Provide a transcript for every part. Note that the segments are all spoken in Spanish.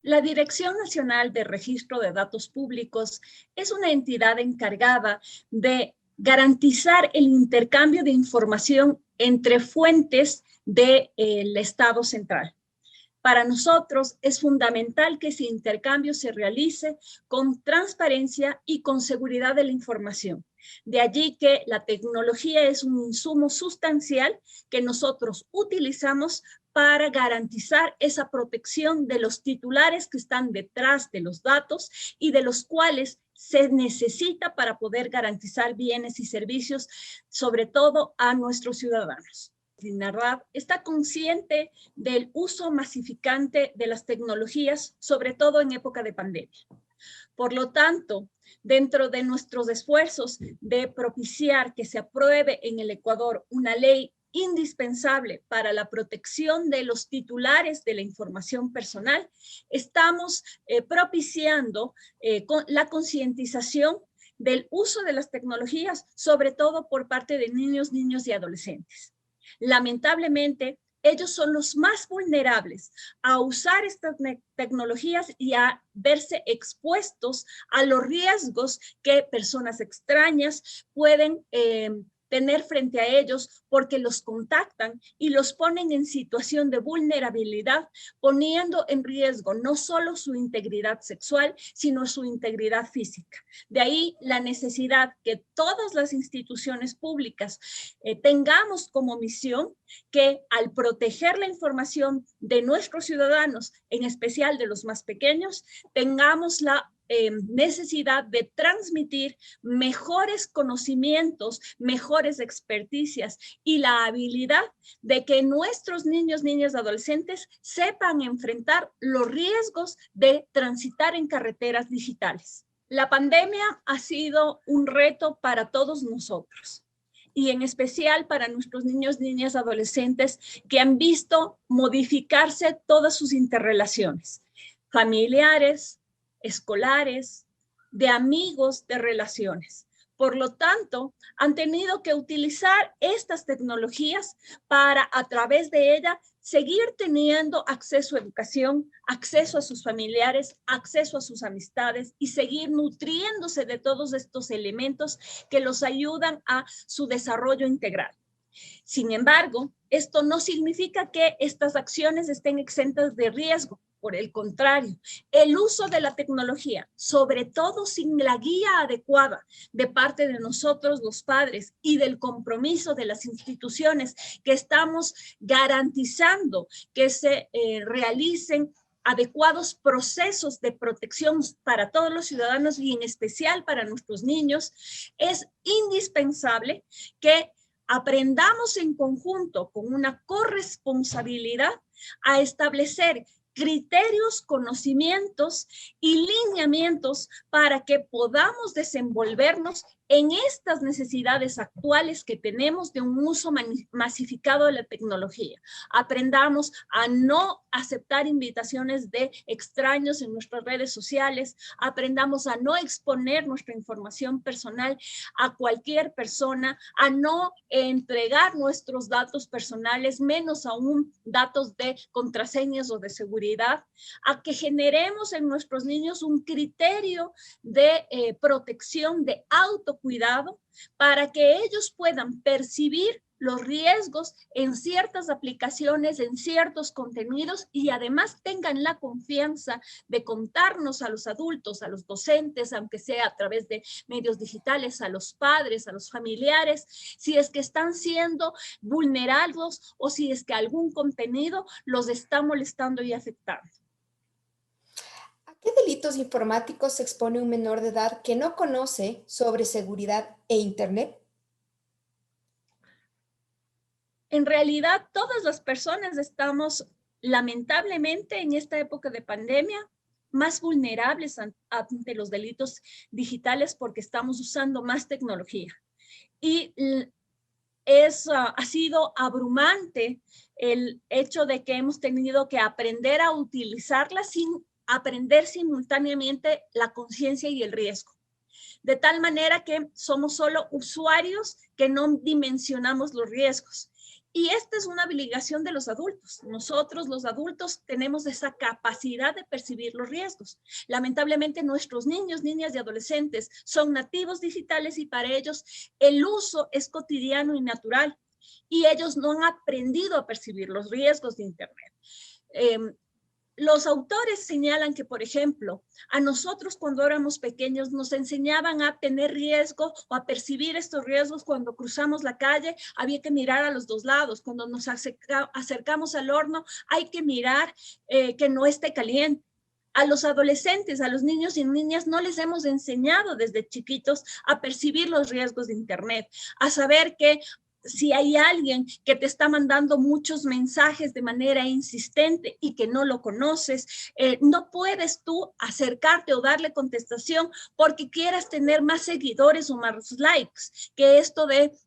La Dirección Nacional de Registro de Datos Públicos es una entidad encargada de garantizar el intercambio de información entre fuentes del Estado central. Para nosotros es fundamental que ese intercambio se realice con transparencia y con seguridad de la información. De allí que la tecnología es un insumo sustancial que nosotros utilizamos para garantizar esa protección de los titulares que están detrás de los datos y de los cuales se necesita para poder garantizar bienes y servicios, sobre todo a nuestros ciudadanos. SINARDAP está consciente del uso masificante de las tecnologías, sobre todo en época de pandemia. Por lo tanto, dentro de nuestros esfuerzos de propiciar que se apruebe en el Ecuador una ley indispensable para la protección de los titulares de la información personal, estamos propiciando la concientización del uso de las tecnologías, sobre todo por parte de niños y adolescentes. Lamentablemente, ellos son los más vulnerables a usar estas tecnologías y a verse expuestos a los riesgos que personas extrañas pueden tener frente a ellos porque los contactan y los ponen en situación de vulnerabilidad, poniendo en riesgo no solo su integridad sexual, sino su integridad física. De ahí la necesidad que todas las instituciones públicas tengamos como misión que al proteger la información de nuestros ciudadanos, en especial de los más pequeños, tengamos la necesidad de transmitir mejores conocimientos, mejores experticias y la habilidad de que nuestros niños, niñas, adolescentes sepan enfrentar los riesgos de transitar en carreteras digitales. La pandemia ha sido un reto para todos nosotros y en especial para nuestros niños, niñas, adolescentes que han visto modificarse todas sus interrelaciones familiares, escolares, de amigos, de relaciones. Por lo tanto, han tenido que utilizar estas tecnologías para, a través de ella, seguir teniendo acceso a educación, acceso a sus familiares, acceso a sus amistades y seguir nutriéndose de todos estos elementos que los ayudan a su desarrollo integral. Sin embargo, esto no significa que estas acciones estén exentas de riesgo. Por el contrario, el uso de la tecnología, sobre todo sin la guía adecuada de parte de nosotros los padres y del compromiso de las instituciones que estamos garantizando que se realicen adecuados procesos de protección para todos los ciudadanos y en especial para nuestros niños, es indispensable que aprendamos en conjunto con una corresponsabilidad a establecer criterios, conocimientos y lineamientos para que podamos desenvolvernos en estas necesidades actuales que tenemos de un uso masificado de la tecnología. Aprendamos a no aceptar invitaciones de extraños en nuestras redes sociales, aprendamos a no exponer nuestra información personal a cualquier persona, a no entregar nuestros datos personales, menos aún datos de contraseñas o de seguridad, a que generemos en nuestros niños un criterio de protección, de autocuidado, para que ellos puedan percibir los riesgos en ciertas aplicaciones, en ciertos contenidos y además tengan la confianza de contarnos a los adultos, a los docentes, aunque sea a través de medios digitales, a los padres, a los familiares, si es que están siendo vulnerados o si es que algún contenido los está molestando y afectando. ¿A qué delitos informáticos se expone un menor de edad que no conoce sobre seguridad e Internet? En realidad, todas las personas estamos, lamentablemente, en esta época de pandemia, más vulnerables ante los delitos digitales porque estamos usando más tecnología. Y ha sido abrumante el hecho de que hemos tenido que aprender a utilizarla sin aprender simultáneamente la conciencia y el riesgo. De tal manera que somos solo usuarios que no dimensionamos los riesgos. Y esta es una obligación de los adultos. Nosotros, los adultos, tenemos esa capacidad de percibir los riesgos. Lamentablemente, nuestros niños, niñas y adolescentes son nativos digitales y para ellos el uso es cotidiano y natural. Y ellos no han aprendido a percibir los riesgos de Internet. Los autores señalan que, por ejemplo, a nosotros cuando éramos pequeños nos enseñaban a tener riesgo o a percibir estos riesgos cuando cruzamos la calle, había que mirar a los dos lados. Cuando nos acercamos al horno, hay que mirar que no esté caliente. A los adolescentes, a los niños y niñas, no les hemos enseñado desde chiquitos a percibir los riesgos de Internet, a saber que si hay alguien que te está mandando muchos mensajes de manera insistente y que no lo conoces, no puedes tú acercarte o darle contestación porque quieras tener más seguidores o más likes, que esto de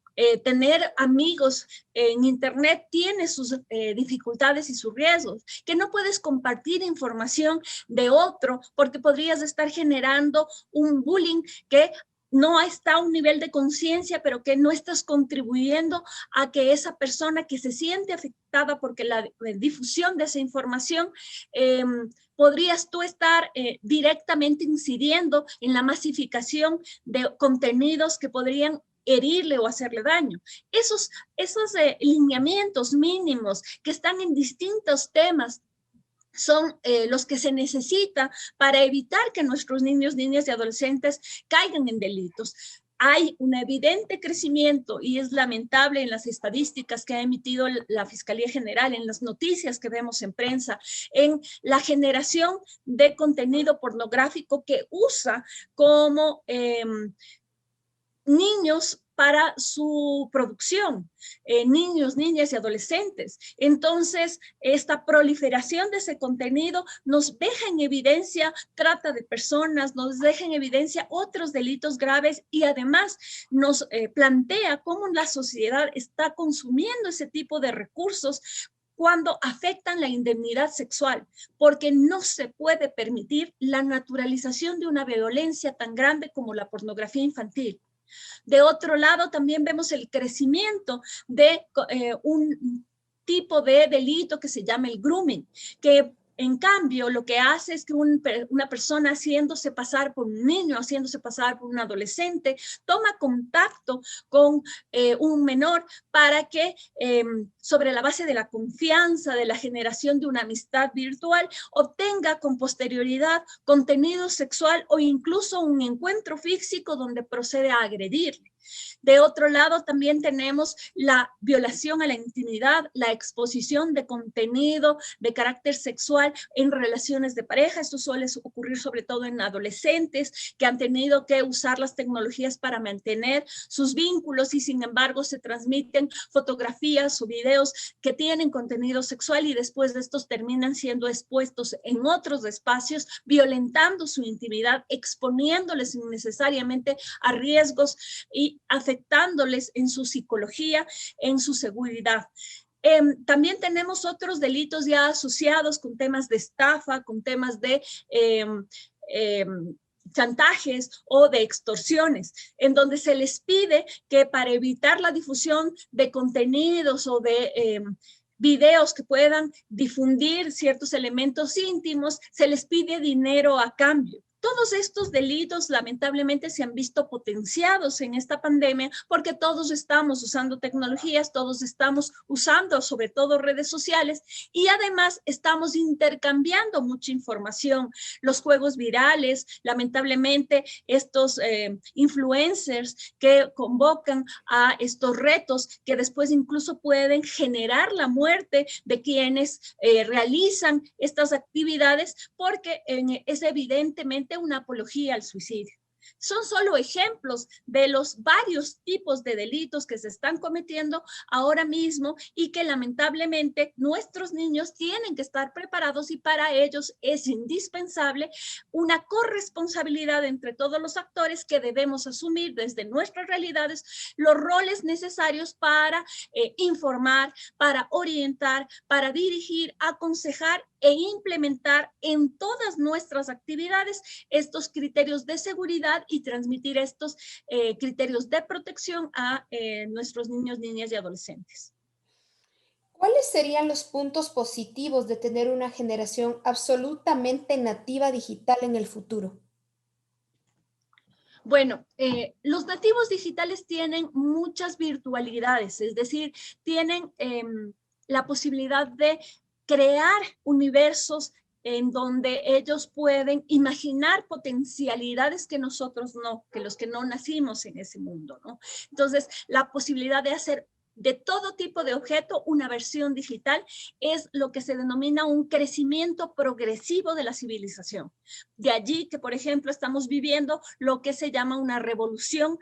tener amigos en Internet tiene sus dificultades y sus riesgos, que no puedes compartir información de otro porque podrías estar generando un bullying que no está a un nivel de conciencia, pero que no estás contribuyendo a que esa persona que se siente afectada porque la difusión de esa información, podrías tú estar directamente incidiendo en la masificación de contenidos que podrían herirle o hacerle daño. Esos lineamientos mínimos que están en distintos temas son los que se necesita para evitar que nuestros niños, niñas y adolescentes caigan en delitos. Hay un evidente crecimiento y es lamentable en las estadísticas que ha emitido la Fiscalía General, en las noticias que vemos en prensa, en la generación de contenido pornográfico que usa como niños para su producción, niños, niñas y adolescentes. Entonces, esta proliferación de ese contenido nos deja en evidencia trata de personas, nos deja en evidencia otros delitos graves y además nos plantea cómo la sociedad está consumiendo ese tipo de recursos cuando afectan la indemnidad sexual, porque no se puede permitir la naturalización de una violencia tan grande como la pornografía infantil. De otro lado, también vemos el crecimiento de un tipo de delito que se llama el grooming, que en cambio lo que hace es que una persona haciéndose pasar por un niño, haciéndose pasar por un adolescente, toma contacto con un menor para que sobre la base de la confianza, de la generación de una amistad virtual, obtenga con posterioridad contenido sexual o incluso un encuentro físico donde procede a agredirle. De otro lado, también tenemos la violación a la intimidad, la exposición de contenido de carácter sexual en relaciones de pareja. Esto suele ocurrir sobre todo en adolescentes que han tenido que usar las tecnologías para mantener sus vínculos y sin embargo se transmiten fotografías o videos que tienen contenido sexual y después de estos terminan siendo expuestos en otros espacios, violentando su intimidad, exponiéndoles innecesariamente a riesgos y afectándoles en su psicología, en su seguridad. También tenemos otros delitos ya asociados con temas de estafa, con temas de chantajes o de extorsiones, en donde se les pide que para evitar la difusión de contenidos o de videos que puedan difundir ciertos elementos íntimos, se les pide dinero a cambio. Todos estos delitos lamentablemente se han visto potenciados en esta pandemia porque todos estamos usando tecnologías, todos estamos usando sobre todo redes sociales y además estamos intercambiando mucha información. Los juegos virales, lamentablemente estos influencers que convocan a estos retos que después incluso pueden generar la muerte de quienes realizan estas actividades porque es evidentemente una apología al suicidio. Son solo ejemplos de los varios tipos de delitos que se están cometiendo ahora mismo y que lamentablemente nuestros niños tienen que estar preparados y para ellos es indispensable una corresponsabilidad entre todos los actores que debemos asumir desde nuestras realidades los roles necesarios para informar, para orientar, para dirigir, aconsejar e implementar en todas nuestras actividades estos criterios de seguridad y transmitir estos criterios de protección a nuestros niños, niñas y adolescentes. ¿Cuáles serían los puntos positivos de tener una generación absolutamente nativa digital en el futuro? Bueno, los nativos digitales tienen muchas virtualidades, es decir, tienen la posibilidad de crear universos en donde ellos pueden imaginar potencialidades que nosotros no, que los que no nacimos en ese mundo, ¿no? Entonces, la posibilidad de hacer de todo tipo de objeto una versión digital es lo que se denomina un crecimiento progresivo de la civilización. De allí que, por ejemplo, estamos viviendo lo que se llama una revolución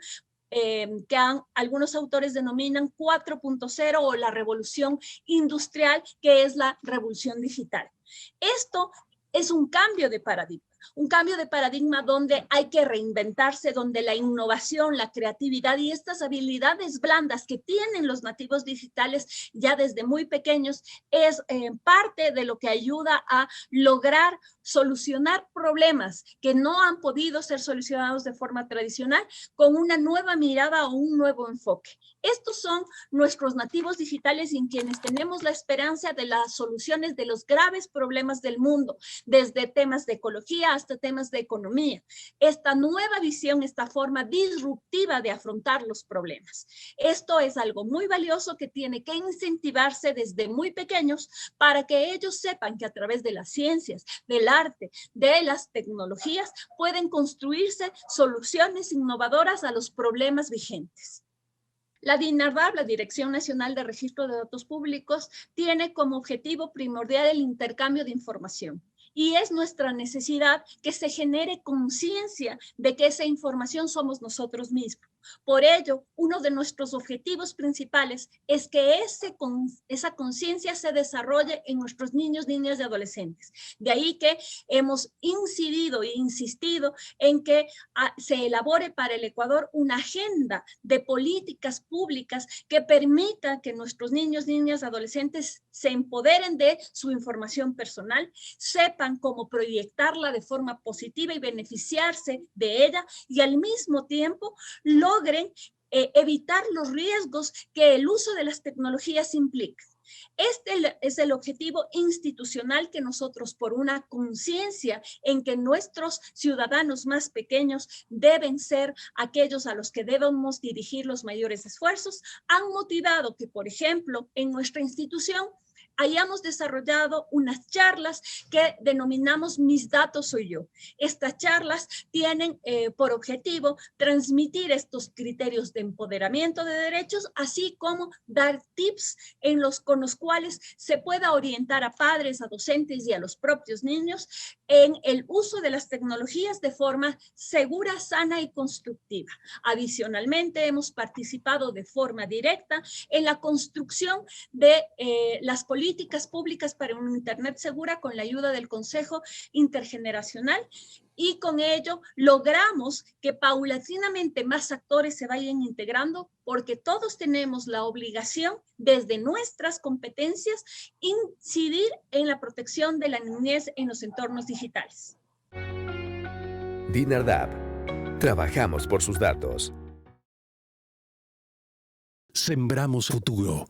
algunos autores denominan 4.0 o la revolución industrial, que es la revolución digital. Esto es un cambio de paradigma donde hay que reinventarse, donde la innovación, la creatividad y estas habilidades blandas que tienen los nativos digitales ya desde muy pequeños es parte de lo que ayuda a lograr solucionar problemas que no han podido ser solucionados de forma tradicional con una nueva mirada o un nuevo enfoque. Estos son nuestros nativos digitales en quienes tenemos la esperanza de las soluciones de los graves problemas del mundo, desde temas de ecología hasta temas de economía. Esta nueva visión, esta forma disruptiva de afrontar los problemas. Esto es algo muy valioso que tiene que incentivarse desde muy pequeños para que ellos sepan que a través de las ciencias, del arte, de las tecnologías, pueden construirse soluciones innovadoras a los problemas vigentes. La DINARDAP, la Dirección Nacional de Registro de Datos Públicos, tiene como objetivo primordial el intercambio de información. Y es nuestra necesidad que se genere conciencia de que esa información somos nosotros mismos. Por ello, uno de nuestros objetivos principales es que esa conciencia se desarrolle en nuestros niños, niñas y adolescentes. De ahí que hemos incidido e insistido en que se elabore para el Ecuador una agenda de políticas públicas que permita que nuestros niños, niñas, adolescentes se empoderen de su información personal, sepan cómo proyectarla de forma positiva y beneficiarse de ella y al mismo tiempo logren evitar los riesgos que el uso de las tecnologías implica. Este es el objetivo institucional que nosotros, por una conciencia en que nuestros ciudadanos más pequeños deben ser aquellos a los que debemos dirigir los mayores esfuerzos, han motivado que, por ejemplo, en nuestra institución hayamos desarrollado unas charlas que denominamos Mis datos soy yo. Estas charlas tienen por objetivo transmitir estos criterios de empoderamiento de derechos, así como dar tips con los cuales se pueda orientar a padres, a docentes y a los propios niños en el uso de las tecnologías de forma segura, sana y constructiva. Adicionalmente, hemos participado de forma directa en la construcción de las políticas públicas para una Internet segura con la ayuda del Consejo Intergeneracional y con ello logramos que paulatinamente más actores se vayan integrando porque todos tenemos la obligación desde nuestras competencias incidir en la protección de la niñez en los entornos digitales. DINARDAP. Trabajamos por sus datos. Sembramos futuro.